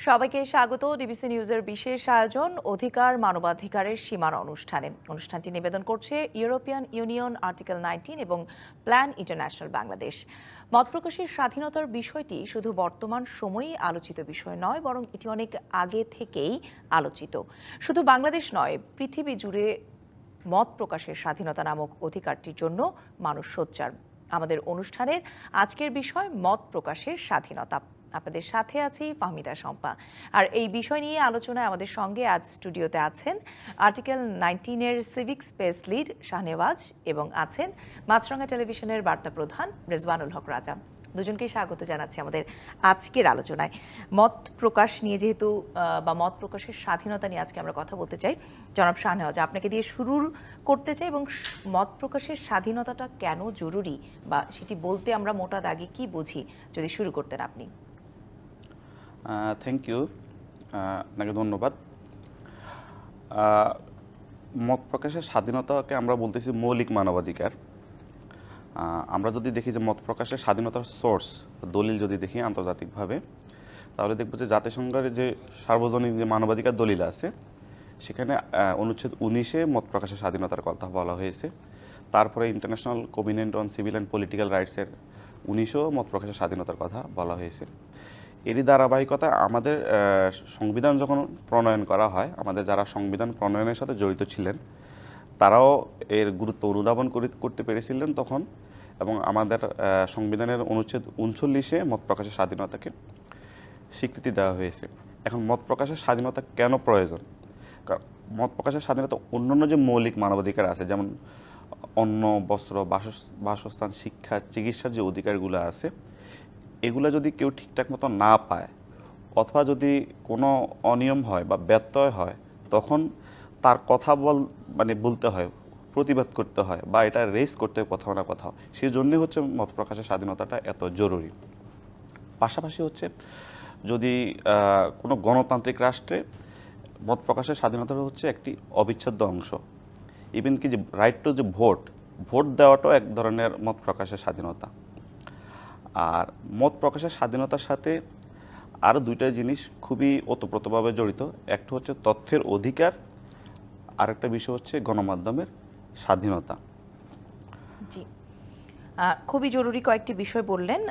সবাইকে স্বাগত ডিবিসি নিউজের বিশেষ আয়োজন অধিকার মানবাধিকারের সীমানা অনুষ্ঠানটি নিবেদন করছে ইউরোপিয়ান ইউনিয়ন আর্টিকেল 19 এবং প্ল্যান ইন্টারন্যাশনাল বাংলাদেশ। মত প্রকাশের স্বাধীনতার বিষয়টি শুধু বর্তমান সময়েই আলোচিত বিষয় নয়, বরং এটি অনেক আগে থেকেই আলোচিত। শুধু বাংলাদেশ নয়, পৃথিবী জুড়ে মত প্রকাশের স্বাধীনতা নামক অধিকারটির জন্য মানুষ সোচ্চার। আমাদের অনুষ্ঠানের আজকের বিষয় মত প্রকাশের স্বাধীনতা। আপনাদের সাথে আছি ফাহমিদা শম্পা। আর এই বিষয় নিয়ে আলোচনায় আমাদের সঙ্গে আজ স্টুডিওতে আছেন আর্টিকেল 19-এর সিভিক স্পেস লিড শাহনেওয়াজ এবং আছেন মাছরাঙা টেলিভিশনের বার্তা প্রধান রেজওয়ানুল হক রাজা। দুজনকেই স্বাগত জানাচ্ছি আমাদের আজকের আলোচনায়। মত প্রকাশ নিয়ে যেহেতু বা মত প্রকাশের স্বাধীনতা নিয়ে আজকে আমরা কথা বলতে চাই, জনাব শাহনেওয়াজ আপনাকে দিয়ে শুরু করতে চাই এবং মত প্রকাশের স্বাধীনতাটা কেন জরুরি বা সেটি বলতে আমরা মোটা দাগে কি বুঝি, যদি শুরু করতেন আপনি। থ্যাংক ইউ, আপনাকে ধন্যবাদ। মত প্রকাশের স্বাধীনতাকে আমরা বলতেছি মৌলিক মানবাধিকার। আমরা যদি দেখি যে মত প্রকাশের স্বাধীনতার সোর্স দলিল যদি দেখি আন্তর্জাতিকভাবে, তাহলে দেখব যে জাতিসংঘের যে সার্বজনীন যে মানবাধিকার দলিল আছে সেখানে অনুচ্ছেদ 19-এ মত প্রকাশের স্বাধীনতার কথা বলা হয়েছে। তারপরে international covenant on civil and political রাইটসের 19-এও মত প্রকাশের স্বাধীনতার কথা বলা হয়েছে। এরই ধারাবাহিকতা আমাদের সংবিধান যখন প্রণয়ন করা হয়, আমাদের যারা সংবিধান প্রণয়নের সাথে জড়িত ছিলেন তারাও এর গুরুত্ব অনুধাবন করতে পেরেছিলেন তখন, এবং আমাদের সংবিধানের অনুচ্ছেদ 39-এ মত প্রকাশের স্বাধীনতাকে স্বীকৃতি দেওয়া হয়েছে। এখন মত প্রকাশের স্বাধীনতা কেন প্রয়োজন? কারণ মত প্রকাশের স্বাধীনতা অন্যান্য যে মৌলিক মানবাধিকার আছে, যেমন অন্ন, বস্ত্র, বাসস্থান, শিক্ষা, চিকিৎসার যে অধিকারগুলো আছে, এগুলো যদি কেউ ঠিকঠাক মতো না পায় অথবা যদি কোনো অনিয়ম হয় বা ব্যত্যয় হয়, তখন তার কথা বলতে হয়, প্রতিবাদ করতে হয় বা এটা রেস করতে হয় কোথাও না কোথাও। সেই জন্যই হচ্ছে মত প্রকাশের স্বাধীনতাটা এত জরুরি। পাশাপাশি হচ্ছে যদি কোনো গণতান্ত্রিক রাষ্ট্রে মত প্রকাশের স্বাধীনতা হচ্ছে একটি অবিচ্ছেদ্য অংশ। ইভেন কি যে রাইট টু যে ভোট দেওয়াটাও এক ধরনের মত প্রকাশের স্বাধীনতা। আর মত প্রকাশের স্বাধীনতার সাথে আরও দুইটা জিনিস খুবই ওতপ্রোতভাবে জড়িত। একটা হচ্ছে তথ্যের অধিকার, আর একটা বিষয় হচ্ছে গণমাধ্যমের স্বাধীনতা। জি, খুবই জরুরি কয়েকটি বিষয় বললেন,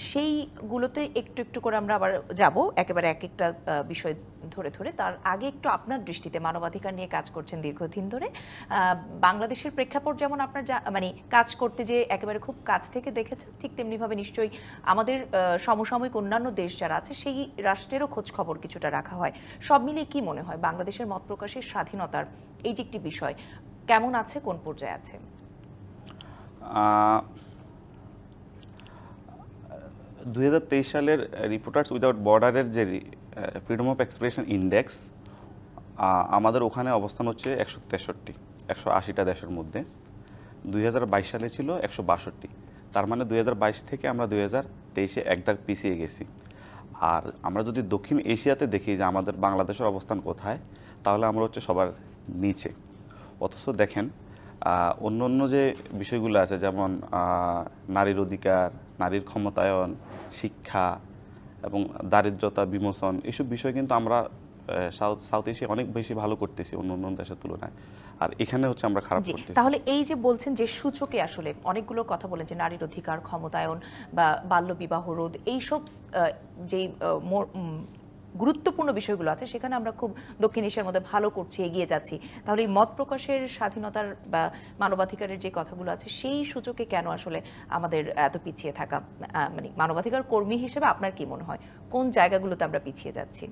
সেইগুলোতে একটু একটু করে আমরা আবার যাব একেবারে এক একটা বিষয় ধরে ধরে। তার আগে একটু আপনার দৃষ্টিতে, মানবাধিকার নিয়ে কাজ করছেন দীর্ঘদিন ধরে, বাংলাদেশের প্রেক্ষাপট যেমন আপনার কাজ করতে যে একেবারে খুব কাছ থেকে দেখেছেন, ঠিক তেমনিভাবে নিশ্চয়ই আমাদের সমসাময়িক অন্যান্য দেশ যারা আছে সেই রাষ্ট্রেরও খোঁজ খবর কিছুটা রাখা হয়। সব মিলিয়ে কি মনে হয় বাংলাদেশের মত প্রকাশের স্বাধীনতার এই যে একটি বিষয় কেমন আছে, কোন পর্যায়ে আছে? 2023 সালের রিপোর্টার্স উইদাউট বর্ডারের যে ফ্রিডম অফ এক্সপ্রেশন ইন্ডেক্স, আমাদের ওখানে অবস্থান হচ্ছে 163, 180টা দেশের মধ্যে। 2022 সালে ছিল 162। তার মানে 2022 থেকে আমরা 2023-এ এক ধাপ পিছিয়ে গেছি। আর আমরা যদি দক্ষিণ এশিয়াতে দেখি যে আমাদের বাংলাদেশের অবস্থান কোথায়, তাহলে আমরা হচ্ছে সবার নিচে। অথচ দেখেন অন্য অন্য যে বিষয়গুলো আছে, যেমন নারীর অধিকার, নারীর ক্ষমতায়ন, শিক্ষা এবং দারিদ্রতা বিমোচন, এইসব বিষয় কিন্তু আমরা সাউথ এশিয়া অনেক বেশি ভালো করতেছি অন্য অন্য দেশের তুলনায়। আর এখানে হচ্ছে আমরা খারাপ করতেছি। তাহলে এই যে বলছেন যে সূচকে আসলে অনেকগুলো কথা বলেন যে নারীর অধিকার, ক্ষমতায়ন বা বাল্য বিবাহ রোধ, এইসব যেই গুরুত্বপূর্ণ বিষয়গুলো আছে সেখানে আমরা খুব দক্ষিণ এশিয়ার মধ্যে ভালো করছি, এগিয়ে যাচ্ছি। তাহলে এই মত প্রকাশের স্বাধীনতার বা মানবাধিকারের যে কথাগুলো আছে সেই সূচকে কেন আসলে আমাদের এত পিছিয়ে থাকা? মানে মানবাধিকার কর্মী হিসেবে আপনার কি মনে হয় কোন জায়গাগুলোতে আমরা পিছিয়ে যাচ্ছি?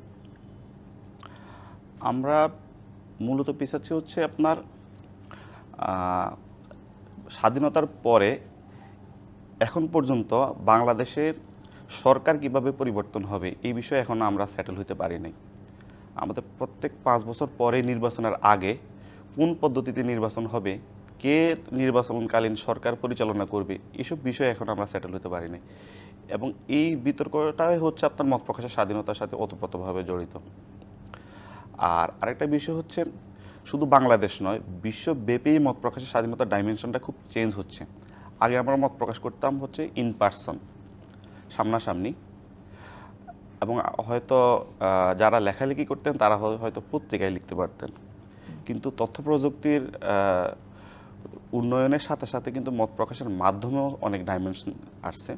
আমরা মূলত পিছাচ্ছি হচ্ছে আপনার স্বাধীনতার পরে এখন পর্যন্ত বাংলাদেশের সরকার কিভাবে পরিবর্তন হবে এই বিষয়ে এখন আমরা সেটেল হতে পারি নাই। আমাদের প্রত্যেক 5 বছর পরে নির্বাচনের আগে কোন পদ্ধতিতে নির্বাচন হবে, কে নির্বাচনকালীন সরকার পরিচালনা করবে, এসব বিষয়ে এখন আমরা সেটেল হতে পারি নাই। এবং এই বিতর্কটাই হচ্ছে আপনার মত প্রকাশের স্বাধীনতার সাথে ওতপ্রোতভাবে জড়িত। আর আরেকটা বিষয় হচ্ছে শুধু বাংলাদেশ নয়, বিশ্বব্যাপী মত প্রকাশের স্বাধীনতার ডাইমেনশনটা খুব চেঞ্জ হচ্ছে। আগে আমরা মত প্রকাশ করতাম হচ্ছে ইন পার্সন, সামনাসামনি, এবং হয়তো যারা লেখালেখি করতেন তারা হয়তো পত্রিকায় লিখতে পারতেন। কিন্তু তথ্য প্রযুক্তির উন্নয়নের সাথে সাথে কিন্তু মত প্রকাশের মাধ্যমেও অনেক ডাইমেনশন আসছে।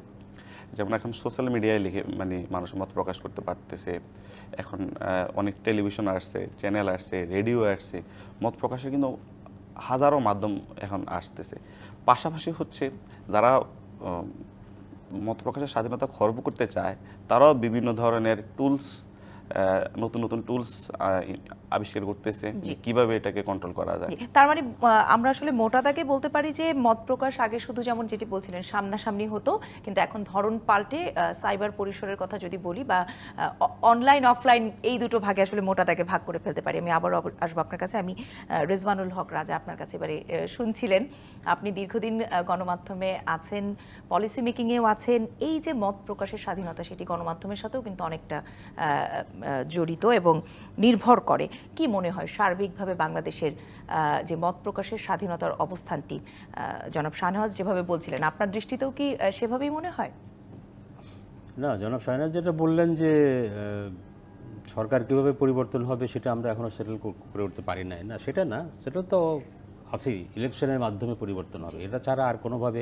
যেমন এখন সোশ্যাল মিডিয়ায় লিখে মানে মানুষ মত প্রকাশ করতে পারতেছে। এখন অনেক টেলিভিশন আসছে, চ্যানেল আসছে, রেডিও আসছে, মত প্রকাশের কিন্তু হাজারো মাধ্যম এখন আসতেছে। পাশাপাশি হচ্ছে যারা মত প্রকাশের স্বাধীনতা খর্ব করতে চায় তারাও বিভিন্ন ধরনের টুলস, নতুন নতুন টুলস আবিষ্কার করতেছে কিভাবে এটাকে কন্ট্রোল করা যায়। তার মানে আমরা আসলে মোটা দাগে বলতে পারি যে মত প্রকাশ আগে শুধু যেমন যেটি বলছিলেন সামনাসামনি হতো, কিন্তু এখন ধরন পাল্টে সাইবার পরিসরের কথা যদি বলি বা অনলাইন অফলাইন এই দুটো ভাগে আসলে মোটা দাগে ভাগ করে ফেলতে পারি। আমি আবারও আসবো আপনার কাছে। আমি রেজওয়ানুল হক রাজা আপনার কাছে এবারে শুনছিলেন, আপনি দীর্ঘদিন গণমাধ্যমে আছেন, পলিসি মেকিংয়েও আছেন। এই যে মত প্রকাশের স্বাধীনতা সেটি গণমাধ্যমের সাথেও কিন্তু অনেকটা জড়িত এবং নির্ভর করে। কি মনে হয় সার্বিকভাবে বাংলাদেশের যে মত প্রকাশের স্বাধীনতার অবস্থানটি জনাব শাহনেওয়াজ যেভাবে বলছিলেন, আপনার দৃষ্টিতেও কি সেভাবেই মনে হয়? না, জনাব শাহনেওয়াজ যেটা বললেন যে সরকার কীভাবে পরিবর্তন হবে সেটা আমরা এখনও সেটেল করে উঠতে পারি নাই, না সেটা না, সেটা তো আছেই, ইলেকশনের মাধ্যমে পরিবর্তন হবে, এটা ছাড়া আর কোনোভাবে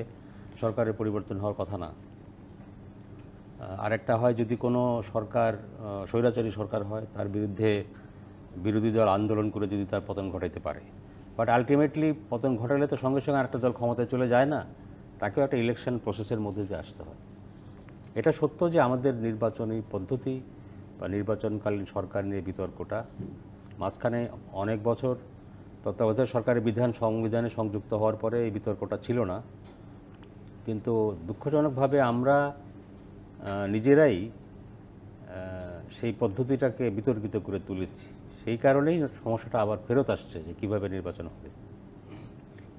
সরকারের পরিবর্তন হওয়ার কথা না। আরেকটা হয় যদি কোনো সরকার স্বৈরাচারী সরকার হয়, তার বিরুদ্ধে বিরোধী দল আন্দোলন করে যদি তার পতন ঘটাইতে পারে, বাট আলটিমেটলি পতন ঘটালে তো সঙ্গে সঙ্গে আরেকটা দল ক্ষমতায় চলে যায় না, তাকেও একটা ইলেকশন প্রসেসের মধ্যে দিয়ে আসতে হয়। এটা সত্য যে আমাদের নির্বাচনী পদ্ধতি বা নির্বাচনকালীন সরকার নিয়ে বিতর্কটা মাঝখানে অনেক বছর তত্ত্বাবধায়ক সরকারের সংবিধানে সংযুক্ত হওয়ার পরে এই বিতর্কটা ছিল না, কিন্তু দুঃখজনকভাবে আমরা নিজেরাই সেই পদ্ধতিটাকে বিতর্কিত করে তুলেছি। সেই কারণেই সমস্যাটা আবার ফেরত আসছে যে কীভাবে নির্বাচন হবে।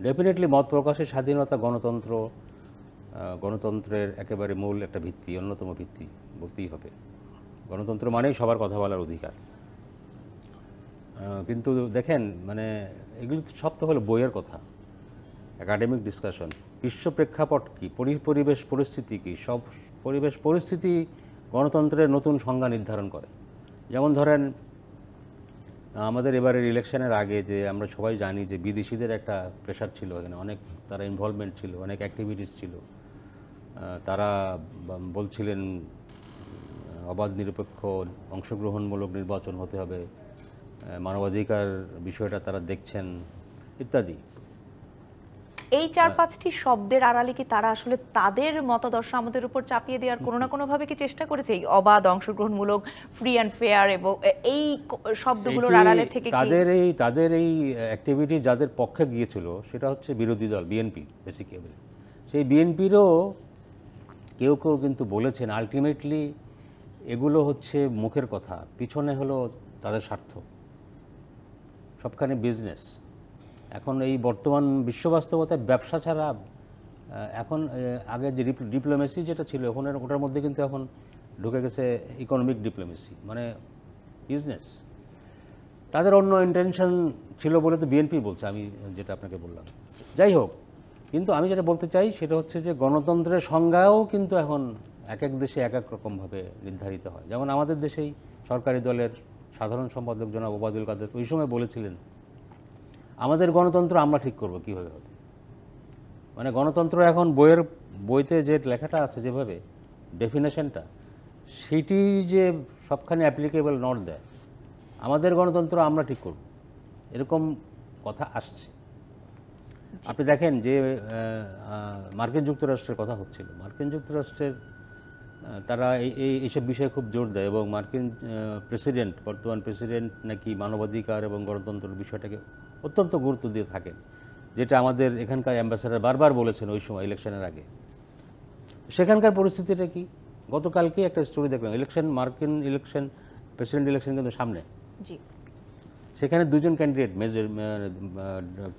ডেফিনেটলি মত প্রকাশের স্বাধীনতা গণতন্ত্রের একেবারে মূল একটা ভিত্তি, অন্যতম ভিত্তি বলতেই হবে। গণতন্ত্র মানেই সবার কথা বলার অধিকার। কিন্তু দেখেন, মানে এগুলো সব তো হলো বইয়ের কথা, একাডেমিক ডিসকাশন। বিশ্ব প্রেক্ষাপট কী, পরিবেশ পরিস্থিতি কী, সব পরিবেশ পরিস্থিতি গণতন্ত্রের নতুন সংজ্ঞা নির্ধারণ করে। যেমন ধরেন আমাদের এবারের ইলেকশনের আগে যে আমরা সবাই জানি যে বিদেশিদের একটা প্রেশার ছিল, এখানে অনেক তারা ইনভলভমেন্ট ছিল, অনেক অ্যাক্টিভিটিস ছিল। তারা বলছিলেন অবাধ নিরপেক্ষ অংশগ্রহণমূলক নির্বাচন হতে হবে, মানবাধিকার বিষয়টা তারা দেখছেন ইত্যাদি। এই ৪-৫টি শব্দের আড়ালে কি তারা আসলে তাদের মতাদর্শ আমাদের উপর চাপিয়ে দেওয়ার কোনো না কোনোভাবে কি চেষ্টা করেছে? এই অবাধ অংশগ্রহণমূলক, ফ্রি অ্যান্ড ফেয়ার এবং এই শব্দগুলোর আড়ালে থেকে তাদের এই অ্যাক্টিভিটি যাদের পক্ষে গিয়েছিল সেটা হচ্ছে বিরোধী দল বিএনপি বেসিক্যালি। সেই বিএনপিরও কেউ কেউ কিন্তু বলেছেন আলটিমেটলি এগুলো হচ্ছে মুখের কথা, পিছনে হলো তাদের স্বার্থ, সবখানে বিজনেস। এখন এই বর্তমান বিশ্ব বাস্তবতায় ব্যবসা ছাড়া এখন আগে যে ডিপ্লোমেসি যেটা ছিল এখন ওটার মধ্যে কিন্তু এখন ঢুকে গেছে ইকোনমিক ডিপ্লোমেসি, মানে বিজনেস। তাদের অন্য ইন্টেনশন ছিল বলে তো বিএনপি বলছে, আমি যেটা আপনাকে বললাম। যাই হোক, কিন্তু আমি যেটা বলতে চাই সেটা হচ্ছে যে গণতন্ত্রের সংজ্ঞাও কিন্তু এখন এক এক দেশে এক এক রকমভাবে নির্ধারিত হয়। যেমন আমাদের দেশেই সরকারি দলের সাধারণ সম্পাদক জনাব ওবায়দুল কাদের ওই সময় বলেছিলেন আমাদের গণতন্ত্র আমরা ঠিক করব কীভাবে হবে। মানে গণতন্ত্র এখন বইতে যে লেখাটা আছে যেভাবে ডেফিনেশনটা, সেটি যে সবখানে অ্যাপ্লিকেবল নট দেয়, আমাদের গণতন্ত্র আমরা ঠিক করব, এরকম কথা আসছে। আপনি দেখেন যে মার্কিন যুক্তরাষ্ট্রের কথা হচ্ছিল, মার্কিন যুক্তরাষ্ট্রের তারা এইসব বিষয়ে খুব জোর দেয় এবং মার্কিন প্রেসিডেন্ট, বর্তমান প্রেসিডেন্ট নাকি মানবাধিকার এবং গণতন্ত্রের বিষয়টাকে অত্যন্ত গুরুত্ব দিয়ে থাকেন, যেটা আমাদের এখানকার অ্যাম্বাসেডার বারবার বলেছেন ওই সময় ইলেকশনের আগে। সেখানকার পরিস্থিতিটা কি? গতকালকে একটা স্টোরি দেখলাম, মার্কিন ইলেকশন, প্রেসিডেন্ট ইলেকশন কিন্তু সামনে, সেখানে দুজন ক্যান্ডিডেট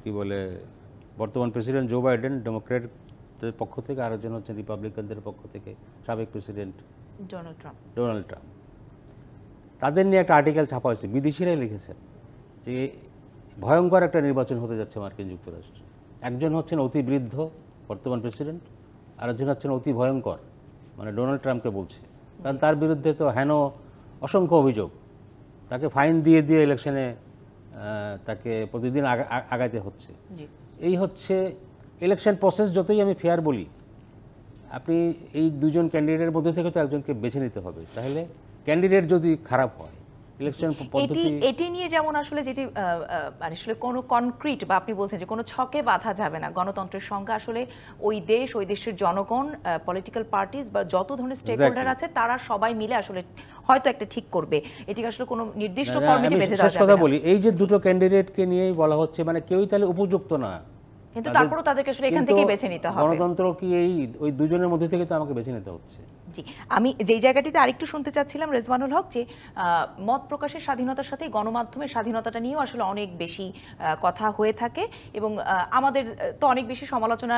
কি বলে বর্তমান প্রেসিডেন্ট জো বাইডেন ডেমোক্র্যাটদের পক্ষ থেকে, আরেকজন হচ্ছে রিপাবলিকানদের পক্ষ থেকে সাবেক প্রেসিডেন্ট ডোনাল্ড ট্রাম্প। তাদের নিয়ে একটা আর্টিকেল ছাপা হয়েছে, বিদেশিরাই লিখেছেন যে ভয়ঙ্কর একটা নির্বাচন হতে যাচ্ছে মার্কিন যুক্তরাষ্ট্রে। একজন হচ্ছেন অতি বৃদ্ধ বর্তমান প্রেসিডেন্ট, আরেকজন হচ্ছেন অতি ভয়ঙ্কর, মানে ডোনাল্ড ট্রাম্পকে বলছে, কারণ তার বিরুদ্ধে তো হেন অসংখ্য অভিযোগ, তাকে ফাইন দিয়ে দিয়ে ইলেকশনে তাকে প্রতিদিন আগাইতে হচ্ছে। এই হচ্ছে ইলেকশন প্রসেস। যতই আমি ফেয়ার বলি, আপনি এই দুজন ক্যান্ডিডেটের মধ্যে থেকে তো একজনকে বেছে নিতে হবে। তাহলে ক্যান্ডিডেট যদি খারাপ হয়, ইলেকশন পদ্ধতি এটি নিয়ে যেমন আসলে যেটি মানে আসলে কোনো কনক্রিট বা আপনি বলছেন যে কোনো ছকে বাঁধা যাবে না। গণতন্ত্রের সংখ্যা আসলে ওই দেশের জনগণ, পলিটিক্যাল পার্টিস বা যত ধরনের স্টেক হোল্ডার আছে তারা সবাই মিলে আসলে হয়তো একটা ঠিক করবে। এটিকে আসলে কোনো নির্দিষ্ট ফরম্যাটে বেঁধে দেওয়া যাবে না। কথা বলি, এই যে দুটো ক্যান্ডিডেটকে নিয়েই বলা হচ্ছে, মানে কেউই তাহলে উপযুক্ত না, কিন্তু তারপরেও তাদেরকে আসলে এখান থেকেই বেছে নিতে হবে। গণতন্ত্র কি এই ওই দুজনের মধ্যে থেকে তো আমাকে বেছে নিতে হচ্ছে। জি, আমি যেই জায়গাটিতে আরেকটু শুনতে চাচ্ছিলাম রেজওয়ানুল হক, যে মত প্রকাশের স্বাধীনতার সাথে গণমাধ্যমের স্বাধীনতাটা নিয়েও আসলে অনেক বেশি কথা হয়ে থাকে এবং আমাদের তো অনেক বেশি সমালোচনা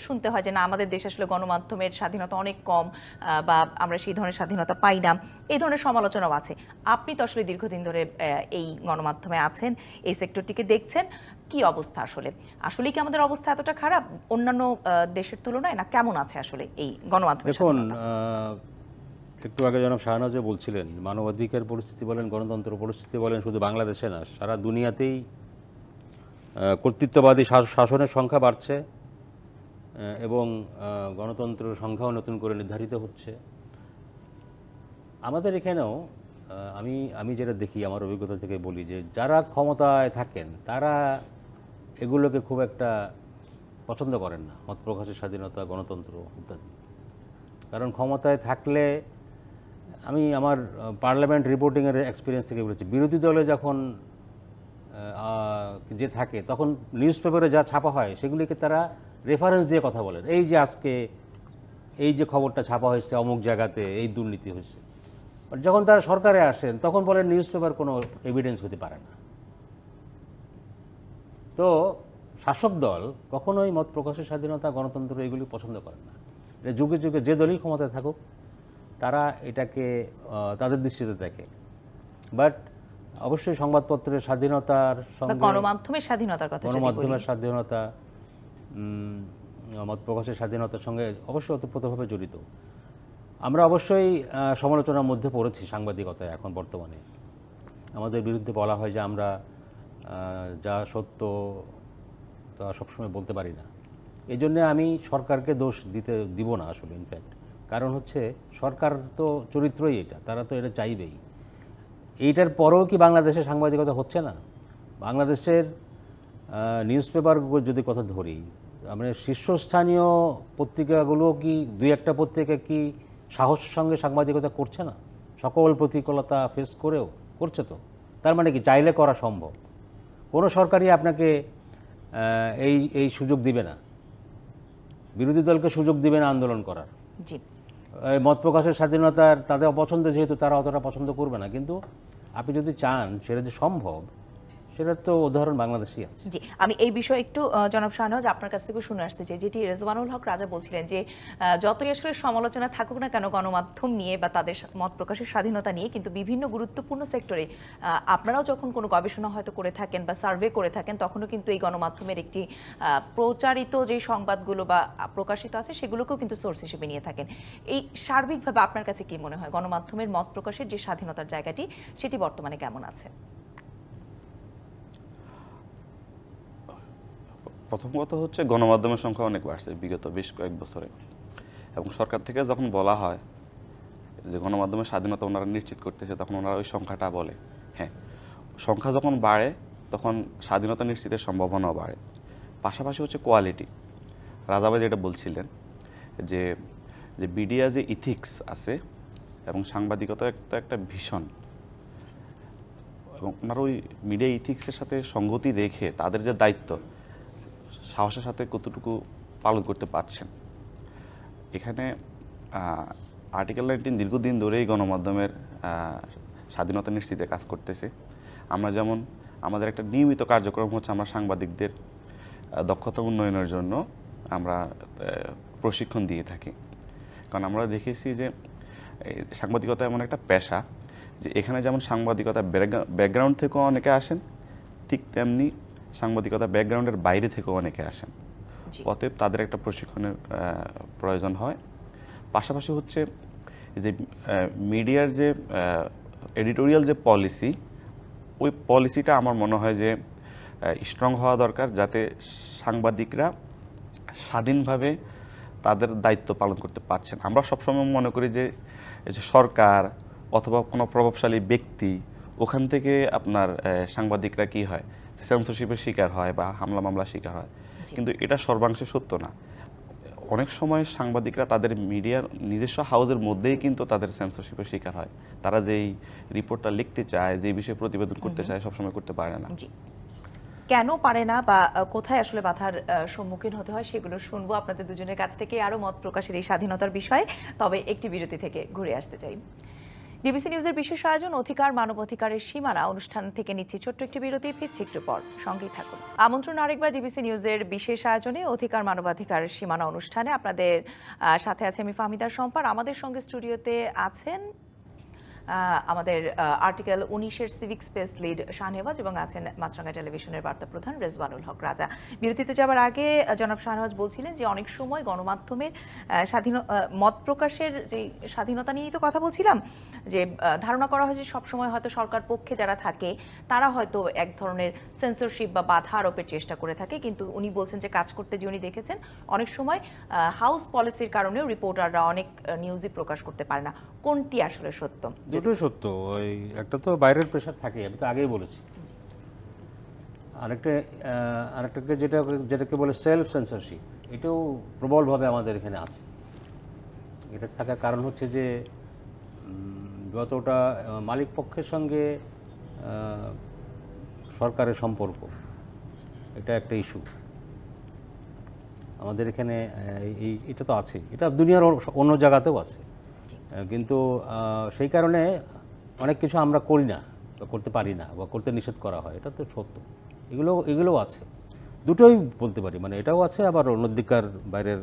শুনতে হয় যে না, আমাদের দেশে আসলে গণমাধ্যমের স্বাধীনতা অনেক কম বা আমরা সেই ধরনের স্বাধীনতা পাই না, এই ধরনের সমালোচনাও আছে। আপনি তো আসলে দীর্ঘদিন ধরে এই গণমাধ্যমে আছেন, এই সেক্টরটিকে দেখছেন, কি অবস্থা আসলে? আসলে কি আমাদের অবস্থা এতটা খারাপ অন্যান্য দেশের তুলনায়, না কেমন আছে আসলে এই গণমাধ্যম? দেখুন, একটু আগে জনাব শাহনাজে বলছিলেন, মানবাধিকার পরিস্থিতি বলেন, গণতন্ত্র পরিস্থিতি বলেন, শুধু বাংলাদেশে না সারা দুনিয়াতেই কর্তৃত্ববাদী শাসনের সংখ্যা বাড়ছে এবং গণতন্ত্রের সংখ্যাও নতুন করে নির্ধারিত হচ্ছে। আমাদের এখানেও আমি যেটা দেখি, আমার অভিজ্ঞতা থেকে বলি যে যারা ক্ষমতায় থাকেন তারা এগুলোকে খুব একটা পছন্দ করেন না, মত প্রকাশের স্বাধীনতা, গণতন্ত্র ইত্যাদি। কারণ ক্ষমতায় থাকলে, আমি আমার পার্লামেন্ট রিপোর্টিংয়ের এক্সপিরিয়েন্স থেকে বলেছি, বিরোধী দলে যখন যে থাকে তখন নিউজ পেপারে যা ছাপা হয় সেগুলিকে তারা রেফারেন্স দিয়ে কথা বলেন। এই যে আজকে এই যে খবরটা ছাপা হয়েছে অমুক জায়গাতে এই দুর্নীতি হয়েছে, যখন তারা সরকারে আসেন তখন বলেন নিউজ পেপার কোনো এভিডেন্স হতে পারে না। তো শাসক দল কখনোই মত প্রকাশের স্বাধীনতা, গণতন্ত্র এগুলি পছন্দ করেন না। এটা যুগে যুগে যে দলই ক্ষমতায় থাকুক তারা এটাকে তাদের দৃষ্টিতে দেখে। বাট অবশ্যই সংবাদপত্রের স্বাধীনতার সঙ্গে গণমাধ্যমের স্বাধীনতার কথা, গণমাধ্যমের স্বাধীনতা, মত প্রকাশের স্বাধীনতার সঙ্গে অবশ্যই ওতপ্রোতভাবে জড়িত। আমরা অবশ্যই সমালোচনার মধ্যে পড়েছি সাংবাদিকতায়। এখন বর্তমানে আমাদের বিরুদ্ধে বলা হয় যে আমরা যা সত্য তা সবসময় বলতে পারি না। এই জন্যে আমি সরকারকে দোষ দিব না আসলে, ইনফ্যাক্ট। কারণ হচ্ছে সরকার তো চরিত্রই এটা, তারা তো এটা চাইবেই। এইটার পরেও কি বাংলাদেশে সাংবাদিকতা হচ্ছে না? বাংলাদেশের নিউজ পেপার যদি কথা ধরি, আমরা শীর্ষস্থানীয় পত্রিকাগুলো কি দুই একটা পত্রিকা কি সাহসের সঙ্গে সাংবাদিকতা করছে না? সকল প্রতিকূলতা ফেস করেও করছে তো। তার মানে কি চাইলে করা সম্ভব? কোনো সরকারই আপনাকে এই সুযোগ দিবে না, বিরোধী দলকে সুযোগ দিবে না আন্দোলন করার। জি, মত প্রকাশের স্বাধীনতার তাদের অপছন্দ, যেহেতু তারা অতটা পছন্দ করবে না। কিন্তু আপনি যদি চান সেটা যে সম্ভব, সেটার তো উদাহরণ বাংলাদেশেই আছে। জি, আমি এই বিষয়ে একটু জনাব শাহনওয়াজ আপনার কাছ থেকে শুনে আসতে চাই, যেটি রেজওয়ানুল হক রাজা বলছিলেন যে যতই আসলে সমালোচনা থাকুক না কেন গণমাধ্যম নিয়ে বা তাদের মত প্রকাশের স্বাধীনতা নিয়ে, কিন্তু বিভিন্ন গুরুত্বপূর্ণ সেক্টরে আপনারাও যখন কোনো গবেষণা হয়তো করে থাকেন বা সার্ভে করে থাকেন, তখনও কিন্তু এই গণমাধ্যমের একটি প্রচারিত যে সংবাদগুলো বা প্রকাশিত আছে সেগুলোকেও কিন্তু সোর্স হিসেবে নিয়ে থাকেন। এই সার্বিকভাবে আপনার কাছে কি মনে হয় গণমাধ্যমের মত প্রকাশের যে স্বাধীনতার জায়গাটি, সেটি বর্তমানে কেমন আছে? প্রথম কথা হচ্ছে, গণমাধ্যমের সংখ্যা অনেক বাড়ছে বিগত বেশ কয়েক বছরে, এবং সরকার থেকে যখন বলা হয় যে গণমাধ্যমের স্বাধীনতা ওনারা নিশ্চিত করতেছে, তখন ওনারা ওই সংখ্যাটা বলে। হ্যাঁ, সংখ্যা যখন বাড়ে তখন স্বাধীনতা নিশ্চিতের সম্ভাবনাও বাড়ে। পাশাপাশি হচ্ছে কোয়ালিটি। রাজাভাই যেটা বলছিলেন যে যে মিডিয়া যে ইথিক্স আছে এবং সাংবাদিকতা একটা ভীষণ, এবং ওনারা ওই মিডিয়া ইথিক্সের সাথে সঙ্গতি রেখে তাদের যে দায়িত্ব সাহসের সাথে কতটুকু পালন করতে পারছেন। এখানে আর্টিকেল 19 দীর্ঘদিন ধরেই গণমাধ্যমের স্বাধীনতা নিশ্চিতে কাজ করতেছে। আমরা যেমন আমাদের একটা নিয়মিত কার্যক্রম হচ্ছে, আমরা সাংবাদিকদের দক্ষতা উন্নয়নের জন্য আমরা প্রশিক্ষণ দিয়ে থাকি। কারণ আমরা দেখেছি যে সাংবাদিকতা এমন একটা পেশা যে এখানে যেমন সাংবাদিকতা ব্যাকগ্রাউন্ড থেকেও অনেকে আসেন, ঠিক তেমনি সাংবাদিকতা ব্যাকগ্রাউন্ডের বাইরে থেকেও অনেকে আসেন। অতএব তাদের একটা প্রশিক্ষণের প্রয়োজন হয়। পাশাপাশি হচ্ছে যে মিডিয়ার যে এডিটোরিয়াল যে পলিসি, ওই পলিসিটা আমার মনে হয় যে স্ট্রং হওয়া দরকার, যাতে সাংবাদিকরা স্বাধীনভাবে তাদের দায়িত্ব পালন করতে পারছেন। আমরা সবসময় মনে করি যে এই যে সরকার অথবা কোনো প্রভাবশালী ব্যক্তি, ওখান থেকে আপনার সাংবাদিকরা কি হয়, সেন্সরশিপের শিকার হয় বা হামলা মামলা শিকার হয়, কিন্তু এটা সর্বাংশে সত্য না। অনেক সময় সাংবাদিকরা তাদের মিডিয়ার নিজস্ব হাউসের মধ্যেই কিন্তু তাদের সেন্সরশিপের শিকার হয়। তারা যেই রিপোর্টটা লিখতে চায়, যে বিষয়ে প্রতিবেদন করতে চায়, সবসময় করতে পারে না। কেন পারে না বা কোথায় আসলে বাধার সম্মুখীন হতে হয় সেগুলো শুনবো আপনাদের দুজনের কাছ থেকে, আরো মত প্রকাশের এই স্বাধীনতার বিষয়ে। তবে একটি বিরতি থেকে ঘুরে আসতে চাই। ডিবিসি নিউজের বিশেষ আয়োজন অধিকার মানবাধিকারের সীমানা অনুষ্ঠান থেকে নিচ্ছি ছোট্ট একটি বিরতি, ফিরছি একটু পর, সঙ্গেই থাকুন। আমন্ত্রণ আরেকবার ডিবিসি নিউজের বিশেষ আয়োজনে অধিকার মানবাধিকারের সীমানা অনুষ্ঠানে। আপনাদের সাথে আছে আমি ফাহমিদা সম্পার। আমাদের সঙ্গে স্টুডিওতে আছেন আমাদের আর্টিকেল 19-এর সিভিক স্পেস লিড শাহনেওয়াজ এবং আছেন মাছরাঙ্গা টেলিভিশনের বার্তা প্রধান রেজওয়ানুল হক রাজা। বিরতিতে যাওয়ার আগে জনাব শাহনেওয়াজ বলছিলেন যে অনেক সময় গণমাধ্যমের মত প্রকাশের যে স্বাধীনতা নিয়েই তো কথা বলছিলাম, যে ধারণা করা হয় যে সবসময় হয়তো সরকার পক্ষে যারা থাকে তারা হয়তো এক ধরনের সেন্সরশিপ বা বাধা আরোপের চেষ্টা করে থাকে, কিন্তু উনি বলছেন যে কাজ করতে যে উনি দেখেছেন অনেক সময় হাউস পলিসির কারণেও রিপোর্টাররা অনেক নিউজই প্রকাশ করতে পারে না। কোনটি আসলে সত্য? দুটোই সত্য। ওই একটা তো বাইরের প্রেশার থাকে, আমি তো আগেই বলেছি। আরেকটাকে যেটাকে বলে সেলফ সেন্সরশিপ, এটাও প্রবলভাবে আমাদের এখানে আছে। এটা থাকার কারণ হচ্ছে যে যতটা মালিক পক্ষের সঙ্গে সরকারের সম্পর্ক, এটা একটা ইস্যু আমাদের এখানে। এটা তো আছে, এটা দুনিয়ার অন্য জায়গাতেও আছে, কিন্তু সেই কারণে অনেক কিছু আমরা করি না বা করতে পারি না বা করতে নিষেধ করা হয়, এটা তো সত্য। এগুলোও আছে, দুটোই বলতে পারি, মানে এটাও আছে, আবার অন্যদিকার বাইরের।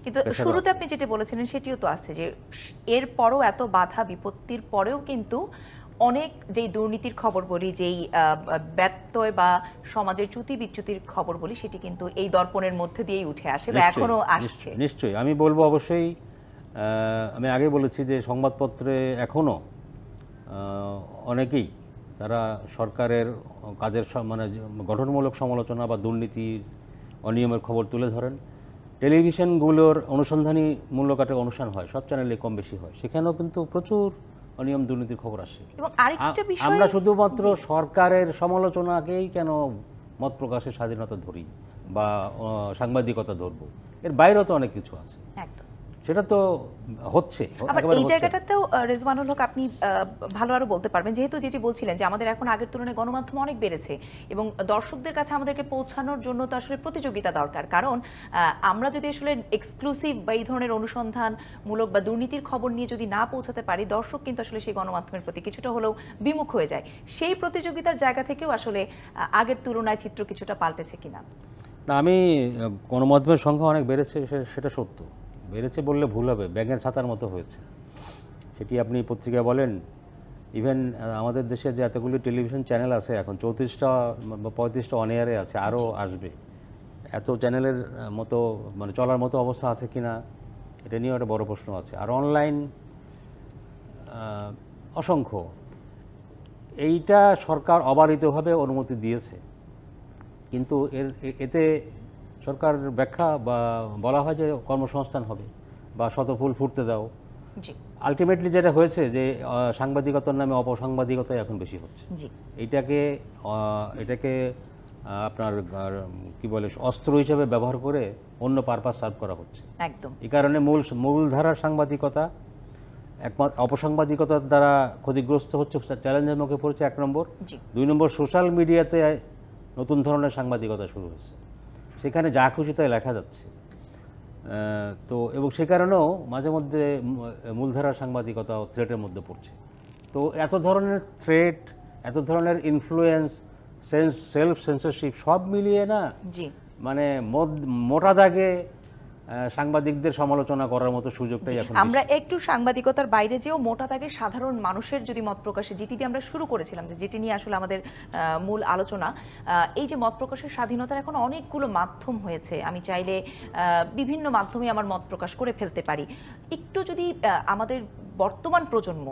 কিন্তু শুরুতে আপনি যেটা বলেছিলেন সেটিও তো আছে, যে এর পরও এত বাধা বিপত্তির পরেও কিন্তু অনেক যেই দুর্নীতির খবর বলি, যেই ব্যত্যয় বা সমাজের চ্যুতি বিচ্যুতির খবর বলি, সেটি কিন্তু এই দর্পণের মধ্যে দিয়েই উঠে আসে বা এখনো আসছে। নিশ্চয়ই আমি বলবো, অবশ্যই। আমি আগে বলেছি যে সংবাদপত্রে এখনও অনেকেই তারা সরকারের কাজের মানে গঠনমূলক সমালোচনা বা দুর্নীতির অনিয়মের খবর তুলে ধরেন। টেলিভিশনগুলোর অনুসন্ধানী মূল্য কাটে অনুষ্ঠান হয়, সব চ্যানেলে কম বেশি হয়, সেখানেও কিন্তু প্রচুর অনিয়ম দুর্নীতির খবর আসে। আমরা শুধুমাত্র সরকারের সমালোচনাকেই কেন মত প্রকাশের স্বাধীনতা ধরি বা সাংবাদিকতা ধরবো? এর বাইরেও তো অনেক কিছু আছে, সেটা তো হচ্ছে। আবার এই জায়গাটাতেও রেজওয়ানুল হক আপনি ভালো আরো বলতে পারবেন, যেহেতু যেটি বলছিলেন যে আমাদের এখন আগের তুলনায় গণমাধ্যম অনেক বেড়েছে এবং দর্শকদের কাছে আমাদেরকে পৌঁছানোর জন্য তো আসলে প্রতিযোগিতা দরকার। কারণ আমরা যদি আসলে এক্সক্লুসিভ বা এই ধরনের অনুসন্ধানমূলক বা দুর্নীতির খবর নিয়ে যদি না পৌঁছাতে পারি, দর্শক কিন্তু আসলে সেই গণমাধ্যমের প্রতি কিছুটা হলেও বিমুখ হয়ে যায়। সেই প্রতিযোগিতার জায়গা থেকেও আসলে আগের তুলনায় চিত্র কিছুটা পাল্টেছে কিনা? না, আমি গণমাধ্যমের সংখ্যা অনেক বেড়েছে, সেটা সত্য। বেড়েছে বললে ভুল হবে, ব্যাঙের ছাতার মতো হয়েছে। সেটি আপনি পত্রিকা বলেন, ইভেন আমাদের দেশে যে এতগুলি টেলিভিশন চ্যানেল আছে, এখন 34টা বা 35টা অন এয়ারে আছে, আরও আসবে। এত চ্যানেলের মতো মানে চলার মতো অবস্থা আছে কিনা, এটা নিয়েও একটা বড় প্রশ্ন আছে। আর অনলাইন অসংখ্য, এইটা সরকার অবারিতভাবে অনুমতি দিয়েছে, কিন্তু এতে সরকার ব্যাখ্যা বা বলা হয় যে কর্মসংস্থান হবে বা শতফুল ফুটতে দাও। আলটিমেটলি যেটা হয়েছে যে সাংবাদিকতার নামে অপসাংবাদিকতাই এখন বেশি হচ্ছে। এটাকে আপনার কি বলে অস্ত্র হিসেবে ব্যবহার করে অন্য পারপাস সার্ভ করা হচ্ছে। একদম। এই কারণে মূলধারার সাংবাদিকতা অপসাংবাদিকতার দ্বারা ক্ষতিগ্রস্ত হচ্ছে, চ্যালেঞ্জের মুখে পড়েছে 1 নম্বর। 2 নম্বর, সোশ্যাল মিডিয়াতে নতুন ধরনের সাংবাদিকতা শুরু হয়েছে, সেখানে যা খুশি তাই লেখা যাচ্ছে। তো এবং সে কারণেও মাঝে মধ্যে মূলধারার সাংবাদিকতাও থ্রেটের মধ্যে পড়ছে। তো এত ধরনের থ্রেট, এত ধরনের ইনফ্লুয়েন্স, সেলফ সেন্সরশিপ সব মিলিয়ে না, মানে মোটা দাগে সাংবাদিকদের সমালোচনা করার মতো সুযোগটাই এখন। আমরা একটু সাংবাদিকতার বাইরে যেও মোটা দাগে সাধারণ মানুষের যদি মত প্রকাশে, যেটি দিয়ে আমরা শুরু করেছিলাম, যেটি নিয়ে আসলে আমাদের মূল আলোচনা, এই যে মত প্রকাশের স্বাধীনতার এখন অনেকগুলো মাধ্যম হয়েছে, আমি চাইলে বিভিন্ন মাধ্যমে আমার মত প্রকাশ করে ফেলতে পারি। একটু যদি আমাদের বর্তমান প্রজন্ম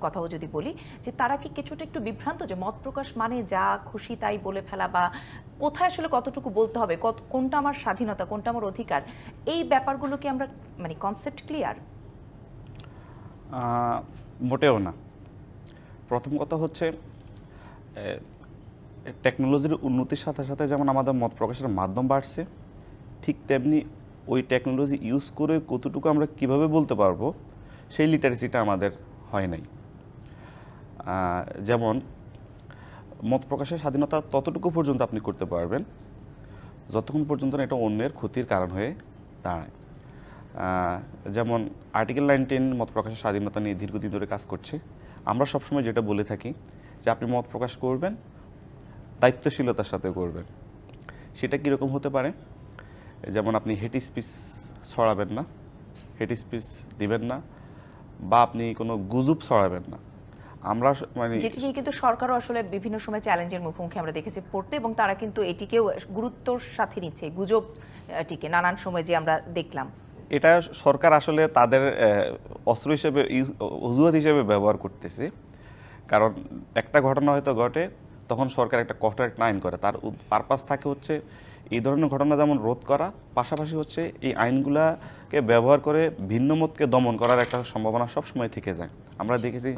কথাও যদি বলি, যে তারা কি কিছুটা একটু বিভ্রান্ত যে মত প্রকাশ মানে যা খুশি তাই বলে ফেলা, বা কোথায় আসলে কতটুকু বলতে হবে, কোনটা আমার স্বাধীনতা, কোনটা আমার অধিকার, এই ব্যাপারগুলো কি আমরা মানে কনসেপ্ট ক্লিয়ার? মোটেও না। প্রথম কথা হচ্ছে টেকনোলজির উন্নতির সাথে সাথে যেমন আমাদের মত প্রকাশের মাধ্যম বাড়ছে, ঠিক তেমনি ওই টেকনোলজি ইউজ করে কতটুকু আমরা কিভাবে বলতে পারবো সেই লিটারেসিটা আমাদের হয় নাই। যেমন মত প্রকাশের স্বাধীনতা ততটুকু পর্যন্ত আপনি করতে পারবেন যতক্ষণ পর্যন্ত না এটা অন্যের ক্ষতির কারণ হয়ে দাঁড়ায়। যেমন আর্টিকেল 19 মত প্রকাশের স্বাধীনতা নিয়ে দীর্ঘদিন ধরে কাজ করছে। আমরা সবসময় যেটা বলে থাকি যে আপনি মত প্রকাশ করবেন, দায়িত্বশীলতার সাথে করবেন। সেটা কীরকম হতে পারে? যেমন আপনি হেট স্পিচ ছড়াবেন না, হেট স্পিচ দিবেন না, বা আপনি কোনো গুজব ছড়াবেন না। আমরা মানে যেটি নিয়ে কিন্তু সরকারও আসলে বিভিন্ন সময় চ্যালেঞ্জের মুখোমুখি আমরা দেখেছি পড়তে, এবং তারা কিন্তু এটিকেও গুরুত্বর সাথে নিচ্ছে, গুজবটিকে নানান সময় যে আমরা দেখলাম। এটা সরকার আসলে তাদের অস্ত্র হিসেবে, অজুহাত হিসেবে ব্যবহার করতেছে। কারণ একটা ঘটনা হয়তো ঘটে, তখন সরকার একটা কঠোর একটা আইন করে, তার পারপাস থাকে হচ্ছে এই ধরনের ঘটনা যেমন রোধ করা, পাশাপাশি হচ্ছে এই আইনগুলাকে ব্যবহার করে ভিন্ন মতকে দমন করার একটা সম্ভাবনা সবসময় থেকে যায়। আমরা দেখেছি